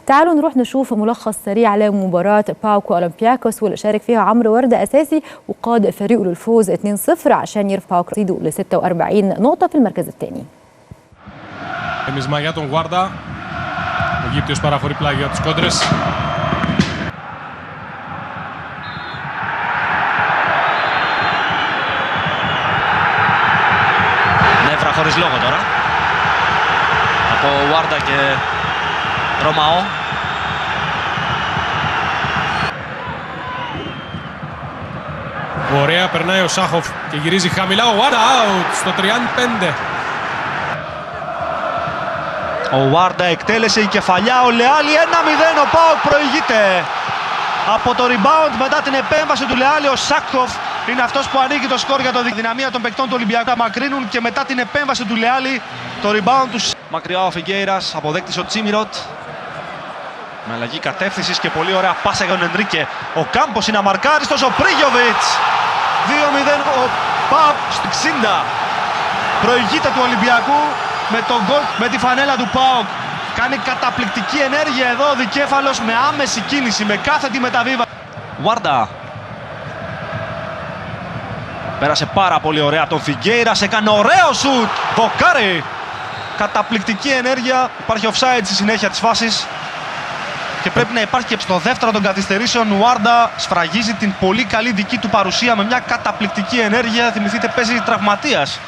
تعالوا نروح نشوف ملخص سريع لمباراة باوك وأولمبياكوس واللي شارك فيها عمرو وردة أساسي وقاد فريقه للفوز 2-0 عشان يرفع رصيده ل 46 نقطة في المركز الثاني. Εμισμά για τον Γουάρντα. Ο Αιγύπτιος παραφορεί πλάγιο τις κόντρες. Νεύρα χωρίς λόγο τώρα. Από Γουάρντα και Ρωμαό. Ωραία, περνάει ο Σάχοφ και γυρίζει χαμηλά. Ο Γουάρντα out στο 35. Ο Γουάρντα εκτέλεσε η κεφαλιά, ο Λεάλι 1-0, ο ΠΑΟΚ προηγείται. Από το rebound μετά την επέμβαση του Λεάλι, ο Σάκοφ είναι αυτός που ανοίγει το σκορ για το δυναμία των παικτών του Ολυμπιακού. Μακρύνουν και μετά την επέμβαση του Λεάλι, το rebound του. Μακριά ο Φιγκέιρας, αποδέκτης ο Τσίμιροτ. Με αλλαγή κατεύθυνσης και πολύ ωραία πάσα για τον Ενρίκε. Ο Κάμπος είναι αμαρκάριστος, ο Πρίγιοβιτς. 2-0, ο ΠΑΟΚ στο 60. Προηγείται του Ολυμπιακού με τον γκολ, με τη φανέλα του ΠΑΟΚ. Κάνει καταπληκτική ενέργεια εδώ ο Δικέφαλος με άμεση κίνηση, με κάθετη μεταβίβαση. Γουάρντα. Πέρασε πάρα πολύ ωραία από τον Φιγκέιρας, έκανε ωραίο σουτ. Βοκάρι. Καταπληκτική ενέργεια. Υπάρχει offside στη συνέχεια της φάσης. Και πρέπει να υπάρχει και στο δεύτερο των καθυστερήσεων. Γουάρντα σφραγίζει την πολύ καλή δική του παρουσία με μια καταπληκτική ενέργεια. Θυμηθείτε, παίζει τραυματίας